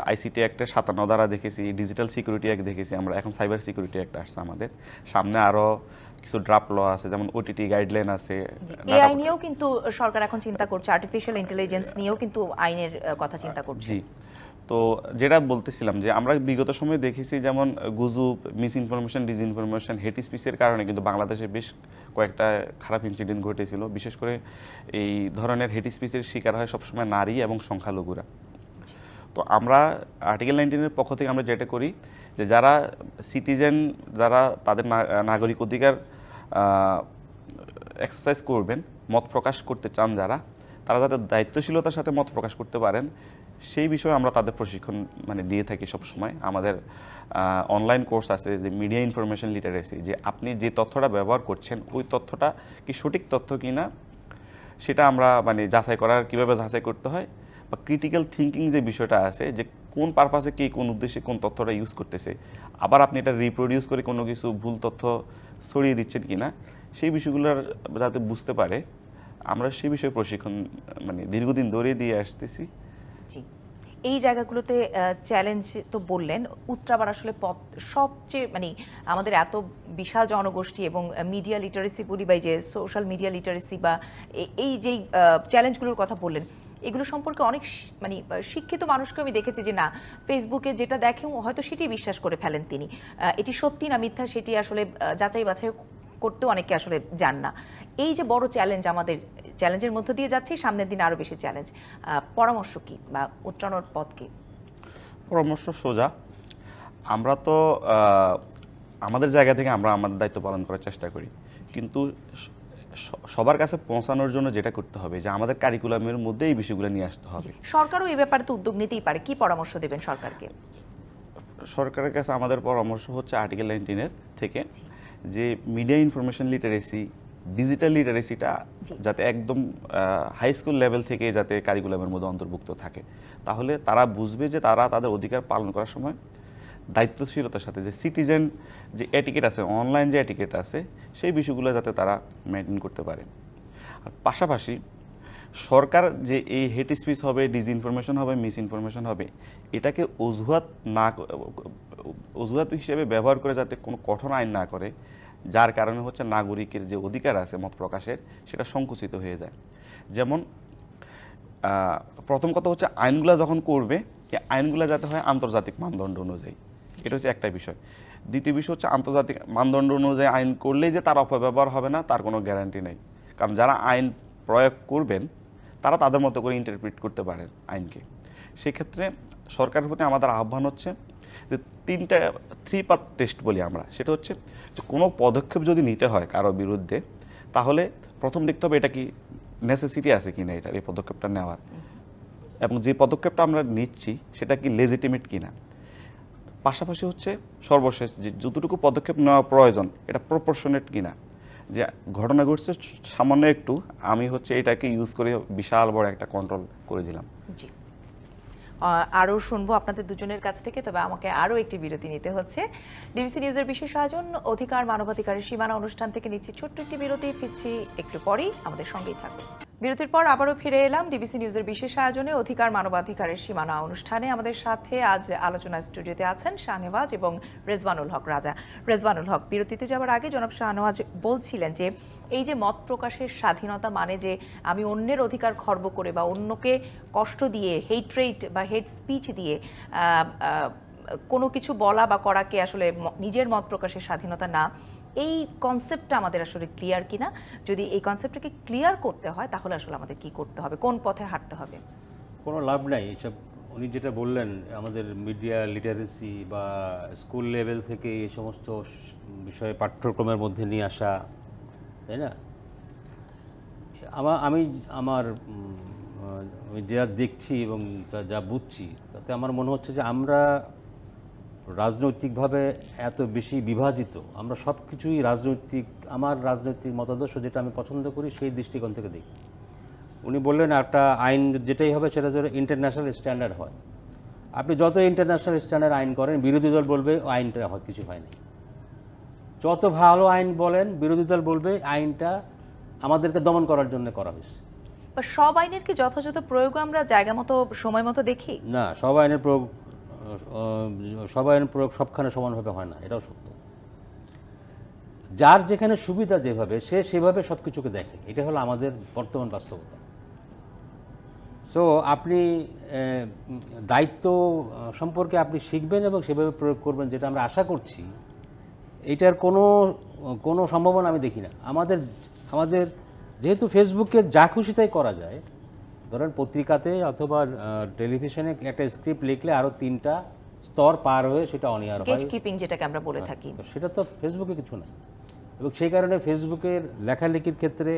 আইসিটি অ্যাক্টের 57 ধারা দেখেছি, ডিজিটাল সিকিউরিটি অ্যাক্ট দেখেছি, আমরা এখন সাইবার সিকিউরিটি অ্যাক্ট আসছে আমাদের সামনে, আরও কিছু ড্রাফট ল আছে, যেমন ওটিটি গাইডলাইন আছে। এআই নিয়েও কিন্তু সরকার এখন চিন্তা করছে, আর্টিফিশিয়াল ইন্টেলিজেন্স নিয়েও কিন্তু আইনের কথা চিন্তা করছে। জি, তো যেটা বলতেছিলাম যে আমরা বিগত সময়ে দেখেছি যেমন গুজব, মিস ইনফরমেশন, ডিসইনফরমেশন, হেট স্পিচের কারণে কিন্তু বাংলাদেশে বেশ কয়েকটা খারাপ ইনসিডেন্ট ঘটেছিল। বিশেষ করে এই ধরনের হেট স্পিচের শিকার হয় সবসময় নারী এবং সংখ্যালঘুরা। তো আমরা আর্টিকেল 19-এর পক্ষ থেকে আমরা যেটা করি যে যারা সিটিজেন, যারা তাদের নাগরিক অধিকার এক্সারসাইজ করবেন, মত প্রকাশ করতে চান যারা, তারা যাতে দায়িত্বশীলতার সাথে মত প্রকাশ করতে পারেন সেই বিষয়ে আমরা তাদের প্রশিক্ষণ মানে দিয়ে থাকি সবসময়। আমাদের অনলাইন কোর্স আছে যে মিডিয়া ইনফরমেশন লিটারেসি, যে আপনি যে তথ্যটা ব্যবহার করছেন ওই তথ্যটা কি সঠিক তথ্য কি না সেটা আমরা মানে যাচাই করার, কীভাবে যাচাই করতে হয়, বা ক্রিটিক্যাল থিঙ্কিং যে বিষয়টা আছে, যে কোন পারপাসে কে কোন উদ্দেশ্যে কোন তথ্যটা ইউজ করতেছে, আবার আপনি এটা রিপ্রোডিউস করে কোনো কিছু ভুল তথ্য ছড়িয়ে দিচ্ছেন কিনা, সেই বিষয়গুলোর যাতে বুঝতে পারে আমরা সেই বিষয়ে প্রশিক্ষণ মানে দীর্ঘদিন ধরে দিয়ে আসতেছি। জি, এই জায়গাগুলোতে চ্যালেঞ্জ তো বললেন, উত্তরাবার আসলে সবচেয়ে মানে আমাদের এত বিশাল জনগোষ্ঠী এবং মিডিয়া লিটারেসি বলি, বা যে সোশ্যাল মিডিয়া লিটারেসি, বা এই যেই চ্যালেঞ্জগুলোর কথা বললেন, এগুলো সম্পর্কে অনেক মানে শিক্ষিত মানুষকে আমি দেখেছি যে না, ফেসবুকে যেটা দেখেন হয়তো সেটি বিশ্বাস করে ফেলেন তিনি, এটি সত্যি না মিথ্যা সেটি আসলে যাচাই বাছাই করতেও অনেকে আসলে যান না। এই যে বড় চ্যালেঞ্জ, আমাদের চ্যালেঞ্জের মধ্য দিয়ে যাচ্ছে, সামনের দিনে আরো বেশি চ্যালেঞ্জ, পরামর্শ কি বা উত্তরণের পথ কি? পরামর্শ সোজা, আমরা তো আমাদের জায়গা থেকে আমরা আমাদের দায়িত্ব পালন করার চেষ্টা করি, কিন্তু সবার কাছে পৌঁছানোর জন্য যেটা করতে হবে যে আমাদের কারিকুলামের মধ্যে এই বিষয়গুলো নিয়ে আসতে হবে। সরকারও এই ব্যাপারে তো উদ্যোগ নিতেই পারে, কি পরামর্শ দেবেন সরকারকে? সরকারের কাছে আমাদের পরামর্শ হচ্ছে আর্টিকেল 19-এর থেকে যে মিডিয়া ইনফরমেশন লিটারেসি, ডিজিটাল লিটারেসিটা যাতে একদম হাই স্কুল লেভেল থেকে যাতে কারিকুলামের মধ্যে অন্তর্ভুক্ত থাকে, তাহলে তারা বুঝবে যে তারা তাদের অধিকার পালন করার সময় দায়িত্বশীলতার সাথে যে সিটিজেন যে এটিকেট আছে, অনলাইন যে এটিকেট আছে, সেই বিষয়গুলো যাতে তারা মেনটেন করতে পারে। আর পাশাপাশি সরকার যে এই হেট স্পিচ হবে, ডিসইনফরমেশন হবে, মিস ইনফরমেশন হবে, এটাকে অজুহাত হিসেবে ব্যবহার করে যাতে কোনো কঠোর আইন না করে, যার কারণে হচ্ছে নাগরিকের যে অধিকার আছে মত প্রকাশের সেটা সংকুচিত হয়ে যায়। যেমন প্রথম কথা হচ্ছে আইনগুলো যখন করবে, এই আইনগুলো যাতে হয় আন্তর্জাতিক মানদণ্ড অনুযায়ী, এটা হচ্ছে একটা বিষয়। দ্বিতীয় বিষয় হচ্ছে আন্তর্জাতিক মানদণ্ড অনুযায়ী আইন করলেই যে তার অপব্যবহার হবে না তার কোনো গ্যারান্টি নেই, কারণ যারা আইন প্রয়োগ করবেন তারা তাদের মতো করে ইন্টারপ্রিট করতে পারেন আইনকে। সেক্ষেত্রে সরকারের প্রতি আমাদের আহ্বান হচ্ছে যে 3 পার্ট টেস্ট বলি আমরা, সেটা হচ্ছে যে কোনো পদক্ষেপ যদি নিতে হয় কারো বিরুদ্ধে, তাহলে প্রথম দেখতে হবে এটা কি নেসেসিটি আছে কিনা এটা, এই পদক্ষেপটা নেওয়ার, এবং যে পদক্ষেপটা আমরা নিচ্ছি সেটা কি লেজিটিমেট কিনা। পাশাপাশি হচ্ছে সর্বশেষ যে যতটুকু পদক্ষেপ নেওয়া প্রয়োজন এটা প্রপোর্শনেট কিনা, যে ঘটনা ঘটছে সামান্য একটু, আমি হচ্ছে এটাকে ইউজ করে বিশাল বড় একটা কন্ট্রোল করে দিলাম। জি। আরও শুনবো আপনাদের দুজনের কাছ থেকে, তবে আমাকে আরও একটি বিরতি নিতে হচ্ছে। ডিবিসি নিউজের বিশেষ আয়োজন অধিকার মানবাধিকারের সীমানা অনুষ্ঠান থেকে নিচ্ছি ছোট্ট একটি বিরতি, ফিরছি একটু পরেই, আমাদের সঙ্গেই থাকুন। বিরতির পর আবারও ফিরে এলাম ডিবিসি নিউজের বিশেষ আয়োজনে অধিকার মানবাধিকারের সীমানা অনুষ্ঠানে। আমাদের সাথে আজ আলোচনা স্টুডিওতে আছেন শাহনেওয়াজ এবং রেজওয়ানুল হক রাজা। রেজওয়ানুল হক, বিরতিতে যাওয়ার আগে জনাব শাহনেওয়াজ বলছিলেন যে এই যে মত প্রকাশের স্বাধীনতা মানে যে আমি অন্যের অধিকার খর্ব করে বা অন্যকে কষ্ট দিয়ে হেট্রেট বা হেট স্পিচ দিয়ে কোনো কিছু বলা বা করাকে আসলে নিজের মত প্রকাশের স্বাধীনতা না, এই কনসেপ্টটা আমাদের আসলে ক্লিয়ার কিনা? যদি এই কনসেপ্টটাকে ক্লিয়ার করতে হয় তাহলে আসলে আমাদের কি করতে হবে, কোন পথে হাঁটতে হবে? কোনো লাভ নাই এসব। উনি যেটা বললেন আমাদের মিডিয়া লিটারেসি বা স্কুল লেভেল থেকে এই সমস্ত বিষয়ে পাঠ্যক্রমের মধ্যে নিয়ে আসা, তাই না? আমি যা দেখছি এবং যা বুঝছি তাতে আমার মনে হচ্ছে যে আমরা রাজনৈতিকভাবে এত বেশি বিভাজিত, আমরা সব কিছুই রাজনৈতিক, আমার রাজনৈতিক মতাদর্শ যেটা আমি পছন্দ করি সেই দৃষ্টিকোণ থেকে দেখি। উনি বললেন একটা আইন যেটাই হবে সেটা যেন ইন্টারন্যাশনাল স্ট্যান্ডার্ড হয়। আপনি যত ইন্টারন্যাশনাল স্ট্যান্ডার্ড আইন করেন, বিরোধী দল বলবে আইনটা কিছু হয়নি। যত ভালো আইন বলেন, বিরোধী দল বলবে আইনটা আমাদেরকে দমন করার জন্য করা হয়েছে। সব আইনের কি যথাযথ প্রয়োগ আমরা জায়গা মতো সময় মতো দেখি? না, সব আইনের প্রয়োগ সবখানে সমানভাবে হয় না, এটাও সত্য। যার যেখানে সুবিধা যেভাবে সে সেভাবে সব কিছুকে দেখে, এটা হলো আমাদের বর্তমান বাস্তবতা। সো আপনি দায়িত্ব সম্পর্কে আপনি শিখবেন এবং সেভাবে প্রয়োগ করবেন, যেটা আমরা আশা করছি। এইটার কোনো সম্ভাবনা আমি দেখি না। আমাদের যেহেতু ফেসবুকে যা খুশি তাই করা যায়, ধরেন পত্রিকাতে অথবা টেলিভিশনে একটা স্ক্রিপ্ট লিখলে আরও 3টা স্তর পার হয়ে সেটা অনিয়ার হয়, গেটকিপিং যেটাকে আমরা বলে থাকি, তো সেটা তো ফেসবুকে কিছু নাই। এবং সেই কারণে ফেসবুকের লেখালেখির ক্ষেত্রে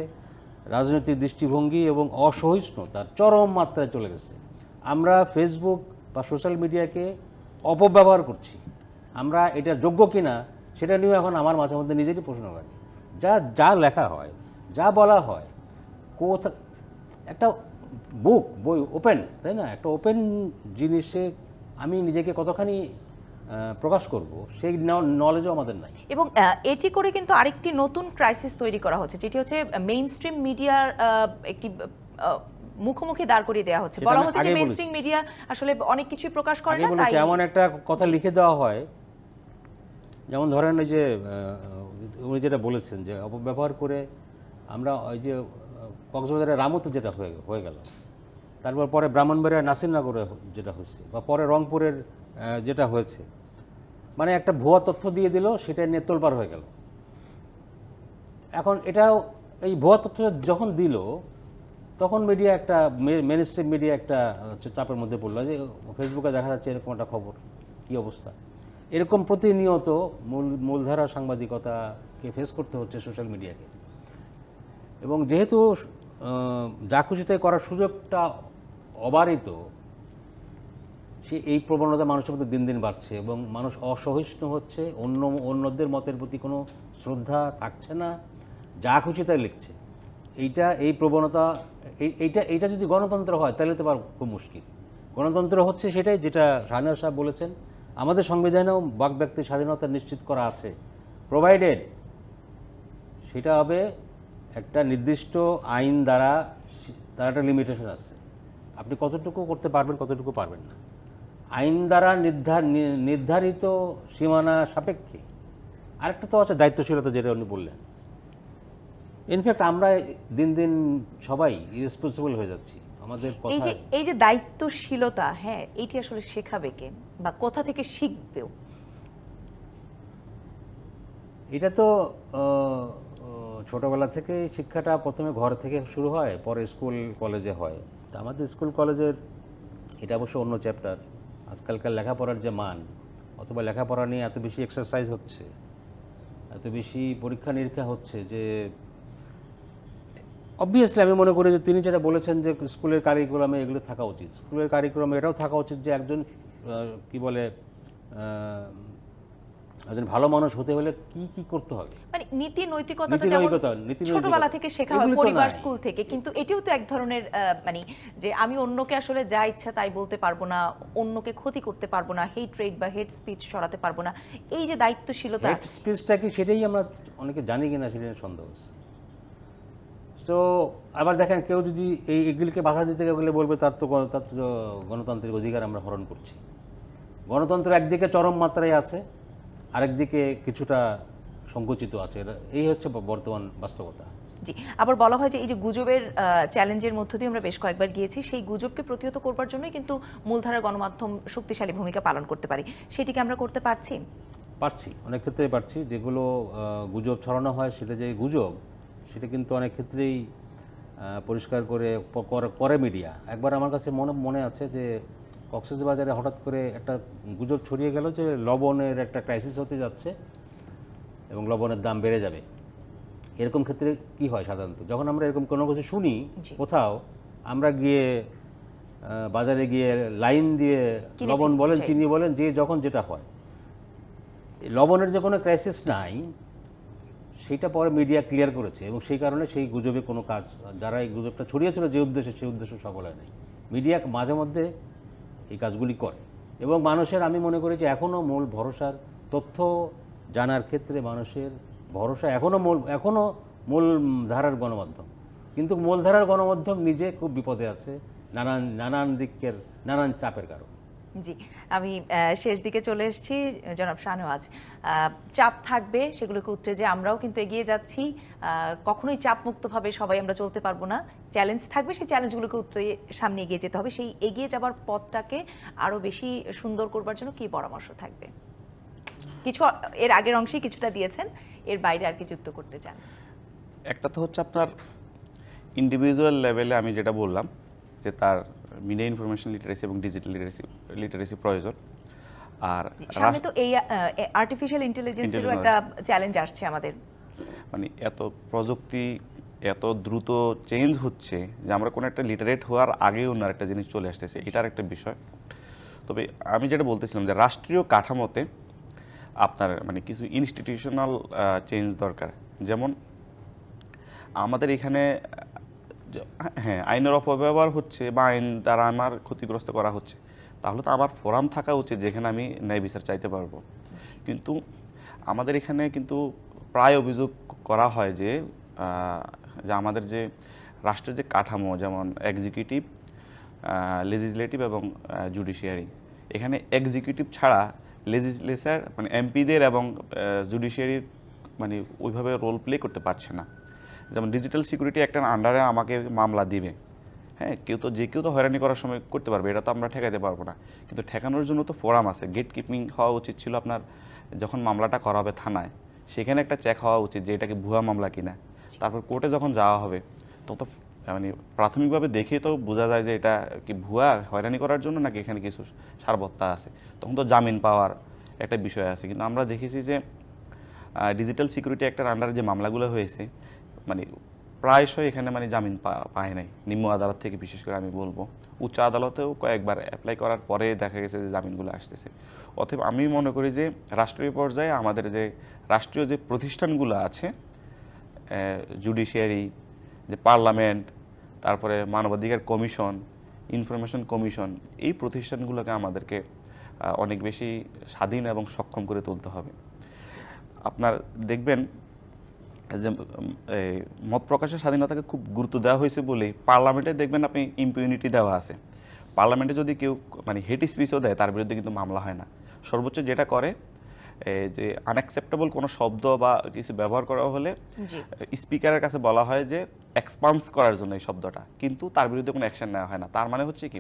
রাজনৈতিক দৃষ্টিভঙ্গি এবং অসহিষ্ণুতার চরম মাত্রায় চলে গেছে। আমরা ফেসবুক বা সোশ্যাল মিডিয়াকে অপব্যবহার করছি। আমরা এটা যোগ্য কিনা সেটা নিয়ে এখন আমার মাঝে মধ্যে নিজেরই প্রশ্ন লাগে। যা লেখা হয়, যা বলা হয়, একটা বই ওপেন, তাই না? একটা ওপেন জিনিসে আমি নিজেকে কতখানি প্রকাশ করব সেই নলেজও আমাদের নাই। এবং এটি করে কিন্তু আরেকটি নতুন ক্রাইসিস তৈরি করা হচ্ছে, যেটি হচ্ছে মেইনস্ট্রিম মিডিয়ার একটি মুখোমুখি দাঁড় করিয়ে দেওয়া হচ্ছে। বলা হচ্ছে যে মেইনস্ট্রিম মিডিয়া আসলে অনেক কিছুই প্রকাশ করে না, তাই এমন একটা কথা লিখে দেওয়া হয়। যেমন ধরেন ওই যে উনি যেটা বলেছেন যে অপব্যবহার করে আমরা ওই যে কক্সবাজারের রামুতে যেটা হয়ে গেল, তারপর পরে ব্রাহ্মণবাড়িয়া নাসিরনগরে যেটা হয়েছে, বা পরে রংপুরের যেটা হয়েছে, মানে একটা ভুয়া তথ্য দিয়ে দিল, সেটা নিয়ে তোলপাড় হয়ে গেল। এখন এটাও এই ভুয়া তথ্য যখন দিল তখন মিডিয়া একটা মেইনস্ট্রিম মিডিয়া একটা চাপের মধ্যে পড়লো যে ফেসবুকে দেখা যাচ্ছে এরকম একটা খবর, কী অবস্থা। এরকম প্রতিনিয়ত মূলধারা সাংবাদিকতাকে ফেস করতে হচ্ছে সোশ্যাল মিডিয়াকে। এবং যেহেতু যা খুশি তাই করার সুযোগটা অবারিত, এই প্রবণতা মানুষের মধ্যে দিন দিন বাড়ছে এবং মানুষ অসহিষ্ণু হচ্ছে, অন্যদের মতের প্রতি কোনো শ্রদ্ধা থাকছে না, যা খুশি তাই লিখছে। এই প্রবণতা, এইটা যদি গণতন্ত্র হয় তাহলে তো আর খুব মুশকিল। গণতন্ত্র হচ্ছে সেটাই যেটা শাহনেওয়াজ সাহেব বলেছেন, আমাদের সংবিধানেও বাক ব্যক্তির স্বাধীনতা নিশ্চিত করা আছে, প্রোভাইডেড সেটা হবে একটা নির্দিষ্ট আইন দ্বারা, তার একটা লিমিটেশন আছে। আপনি কতটুকু করতে পারবেন, কতটুকু পারবেন না, আইন দ্বারা নির্ধারিত সীমানা সাপেক্ষে। আরেকটা তো আছে দায়িত্বশীলতা, যেটা উনি বললেন। ইনফ্যাক্ট আমরা দিন দিন সবাই ইরেসপন্সিবল হয়ে যাচ্ছি আমাদের কথা। এই যে দায়িত্বশীলতা, হ্যাঁ, এটি আসলে শেখাবে কে বা কোথা থেকে শিখবেও? এটা তো ছোটবেলা থেকে শিক্ষাটা প্রথমে ঘর থেকে শুরু হয়, পরে স্কুল কলেজে হয়। তা আমাদের স্কুল কলেজের এটা অবশ্য অন্য চ্যাপ্টার। আজকালকার লেখাপড়ার যে মান, অথবা লেখাপড়া নিয়ে এত বেশি এক্সারসাইজ হচ্ছে, এত বেশি পরীক্ষা নিরীক্ষা হচ্ছে, যে অবভিয়াসলি আমি মনে করি যে তিনি যেটা বলেছেন যে স্কুলের কারিকুলামে এগুলো থাকা উচিত। স্কুলের কারিকুলামে এটাও থাকা উচিত যে একজন কি বলে একজন ভালো মানুষ হতে হলে কি কি করতে হবে, মানে নীতি নৈতিকতাটা নীতি যেমন নৈতিকতা, নীতি ছোটবেলা নৈতিকতা, থেকে শেখা হয় এগুলি তো পরিবার নাই। স্কুল থেকে, কিন্তু এটিও তো এক ধরনের মানে যে আমি অন্যকে আসলে যা ইচ্ছা তাই বলতে পারবো না, অন্যকে ক্ষতি করতে পারবো না, হেট রেট বা হেট স্পিচ ছড়াতে পারবো না, এই যে দায়িত্বশীলতা। হেড স্পিচটা কি সেটাই আমরা অনেকে জানি কিনা সেটা নিয়ে সন্দেহ আছে। তো আবার দেখেন কেউ যদি এগুলিকে বাধা দিতে গেলে বলবে তার তো গণতান্ত্রিক অধিকার আমরা হরণ করছি। গণতন্ত্র একদিকে চরম মাত্রায় আছে, আরেকদিকে কিছুটা সংকুচিত আছে। এই হচ্ছে বর্তমান বাস্তবতা। জি, আবার বলা হয় যে এই যে গুজবের চ্যালেঞ্জের মধ্য দিয়ে আমরা বেশ কয়েকবার গিয়েছি, সেই গুজবকে প্রতিহত করবার জন্যই কিন্তু মূলধারার গণমাধ্যম শক্তিশালী ভূমিকা পালন করতে পারে। সেটিকে আমরা করতে পারছি? পারছি, অনেক ক্ষেত্রে পারছি। যেগুলো গুজব ছড়ানো হয় সেটা যে গুজব, সেটা কিন্তু অনেক ক্ষেত্রেই পরিষ্কার করে মিডিয়া। একবার আমার কাছে মনে আছে যে কক্সবাজারে হঠাৎ করে একটা গুজব ছড়িয়ে গেল যে লবণের একটা ক্রাইসিস হতে যাচ্ছে এবং লবণের দাম বেড়ে যাবে। এরকম ক্ষেত্রে কি হয় সাধারণত, যখন আমরা এরকম কোনো কিছু শুনি কোথাও, আমরা গিয়ে বাজারে গিয়ে লাইন দিয়ে লবণ বলেন চিনি বলেন যে যখন যেটা হয়, লবণের যে কোনো ক্রাইসিস নাই সেটা পরে মিডিয়া ক্লিয়ার করেছে, এবং সেই কারণে সেই গুজবে কোনো কাজ, যারা এই গুজবটা ছড়িয়েছিল যে উদ্দেশ্যে, সেই উদ্দেশ্য সফল হয় নাই। মিডিয়া মাঝে মধ্যে এই কাজগুলি করে, এবং মানুষের, আমি মনে করি যে এখনও মূল ভরসার, তথ্য জানার ক্ষেত্রে মানুষের ভরসা এখনও মূল ধারার গণমাধ্যম। কিন্তু মূলধারার গণমাধ্যম নিজে খুব বিপদে আছে নানান দিকের নানান চাপের কারণ। জি, আমি শেষ দিকে চলে এসেছি। জনাব শাহনেওয়াজ, চাপ থাকবে, সেগুলোকে উঠে যে আমরাও কিন্তু এগিয়ে যাচ্ছি, কখনোই চাপ মুক্তভাবে সবাই আমরা চলতে পারবো না। চ্যালেঞ্জ থাকবে, সেই চ্যালেঞ্জগুলোকে উঠে সামনে এগিয়ে যেতে হবে। সেই এগিয়ে যাবার পথটাকে আরো বেশি সুন্দর করবার জন্য কি পরামর্শ থাকবে? কিছু এর আগের অংশে কিছুটা দিয়েছেন, এর বাইরে আর কি যুক্ত করতে চান? একটা তো হচ্ছে আপনার ইন্ডিভিজুয়াল লেভেলে আমি যেটা বললাম যে তার মিডিয়া ইনফরমেশন লিটারেসি এবং ডিজিটাল লিটারেসি প্রয়োজন। আর সামনে তো এই আর্টিফিশিয়াল ইন্টেলিজেন্সেরও একটা চ্যালেঞ্জ আসছে আমাদের। মানে এত প্রযুক্তি এত দ্রুত চেঞ্জ হচ্ছে যে আমরা কোনো একটা লিটারেট হওয়ার আগেই অন্য একটা জিনিস চলে আসতেছে, এটার একটা বিষয়। তবে আমি যেটা বলতেছিলাম যে রাষ্ট্রীয় কাঠামোতে আপনার মানে কিছু ইনস্টিটিউশনাল চেঞ্জ দরকার। যেমন আমাদের এখানে হ্যাঁ আইনের অপব্যবহার হচ্ছে বা আইন দ্বারা আমার ক্ষতিগ্রস্ত করা হচ্ছে, তাহলে তো আমার ফোরাম থাকা উচিত যেখানে আমি ন্যায় বিচার চাইতে পারবো। কিন্তু আমাদের এখানে কিন্তু প্রায় অভিযোগ করা হয় যে আমাদের যে রাষ্ট্রের যে কাঠামো, যেমন এক্সিকিউটিভ, লেজিসলেটিভ এবং জুডিশিয়ারি, এখানে এক্সিকিউটিভ ছাড়া লেজিসলেচার মানে এমপিদের এবং জুডিশিয়ারির মানে ওইভাবে রোল প্লে করতে পারছে না। যেমন ডিজিটাল সিকিউরিটি অ্যাক্টের আন্ডারে আমাকে মামলা দিবে, হ্যাঁ যে কেউ তো হয়রানি করার সময় করতে পারবে, এটা তো আমরা ঠেকাতে পারবো না। কিন্তু ঠেকানোর জন্য তো ফোরাম আছে, গেট কিপিং হওয়া উচিত ছিল আপনার। যখন মামলাটা করা হবে থানায়, সেখানে একটা চেক হওয়া উচিত যে এটাকে ভুয়া মামলা কিনা। তারপর কোর্টে যখন যাওয়া হবে তত মানে প্রাথমিকভাবে দেখে তো বোঝা যায় যে এটা কি ভুয়া, হয়রানি করার জন্য নাকি এখানে কিছু সারবত্তা আছে, তখন তো জামিন পাওয়ার একটা বিষয় আছে। কিন্তু আমরা দেখেছি যে ডিজিটাল সিকিউরিটি অ্যাক্টের আন্ডারে যে মামলাগুলো হয়েছে, মানে প্রায়শই এখানে মানে জামিন পায় নাই, নিম্ন আদালত থেকে বিশেষ করে আমি বলবো। উচ্চ আদালতেও কয়েকবার অ্যাপ্লাই করার পরে দেখা গেছে যে জামিনগুলো আসতেছে। অতএব আমি মনে করি যে রাষ্ট্রীয় পর্যায়ে আমাদের যে রাষ্ট্রীয় যে প্রতিষ্ঠানগুলো আছে, জুডিশিয়ারি, যে পার্লামেন্ট, তারপরে মানবাধিকার কমিশন, ইনফরমেশন কমিশন, এই প্রতিষ্ঠানগুলোকে আমাদেরকে অনেক বেশি স্বাধীন এবং সক্ষম করে তুলতে হবে। আপনার দেখবেন যে মত প্রকাশের স্বাধীনতাকে খুব গুরুত্ব দেওয়া হয়েছে বলেই পার্লামেন্টে দেখবেন আপনি ইম্পিউনিটি দেওয়া আছে। পার্লামেন্টে যদি কেউ মানে হেট স্পিচও দেয়, তার বিরুদ্ধে কিন্তু মামলা হয় না। সর্বোচ্চ যেটা করে যে আনঅ্যাকসেপ্টেবল কোনো শব্দ বা কিছু ব্যবহার করা হলে স্পিকারের কাছে বলা হয় যে এক্সপান্স করার জন্য এই শব্দটা, কিন্তু তার বিরুদ্ধে কোনো অ্যাকশন নেওয়া হয় না। তার মানে হচ্ছে কি,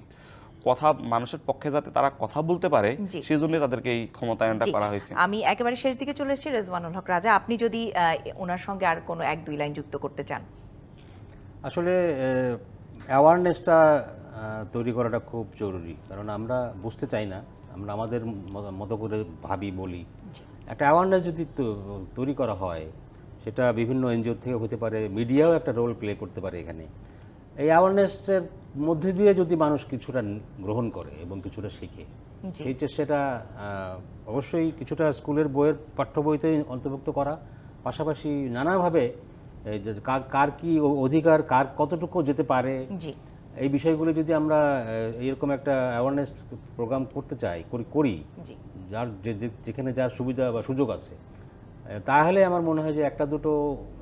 কথা মানুষের পক্ষে যাতে তারা কথা বলতে পারে, সেই জন্য তাদেরকে এই ক্ষমতায়নটা করা হয়েছে। আমি একেবারে শেষ দিকে চলে এসেছি। রেজওয়ানুল হক রাজা, আপনি যদি ওনার সঙ্গে আর কোনো 1-2 লাইন যুক্ত করতে চান। আসলে অ্যাওয়ারনেসটা তৈরি করাটা খুব জরুরি, কারণ আমরা বুঝতে চাই না, আমরা আমাদের মতো করে ভাবি বলি। একটা অ্যাওয়ারনেস যদি তৈরি করা হয়, সেটা বিভিন্ন এনজিও থেকে হতে পারে, মিডিয়াও একটা রোল প্লে করতে পারে এখানে। এই অ্যাওয়ারনেসের মধ্যে দিয়ে যদি মানুষ কিছুটা গ্রহণ করে এবং কিছুটা শেখে, সেটা অবশ্যই কিছুটা স্কুলের বইয়ের পাঠ্য বইতে অন্তর্ভুক্ত করা, পাশাপাশি নানাভাবে এই যে কার কি অধিকার, কার কতটুকু যেতে পারে, জি এই বিষয়গুলো যদি আমরা এরকম একটা অ্যাওয়ারনেস প্রোগ্রাম করতে চাই, করি জি যার যেখানে যার সুবিধা বা সুযোগ আছে, তাহলে আমার মনে হয় যে একটা দুটো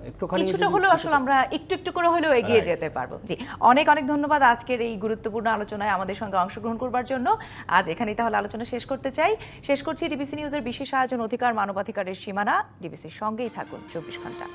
একটুখানি কিছুটা হলেও আসলে আমরা একটু একটু করে হলেও এগিয়ে যেতে পারবো। জি, অনেক অনেক ধন্যবাদ আজকের এই গুরুত্বপূর্ণ আলোচনায় আমাদের সঙ্গে অংশগ্রহণ করবার জন্য। আজ এখানেই তাহলে আলোচনা শেষ করছি ডিবিসি নিউজের বিশেষ আয়োজন অধিকার মানবাধিকারের সীমানা। ডিবিসির সঙ্গেই থাকুন 24 ঘন্টা।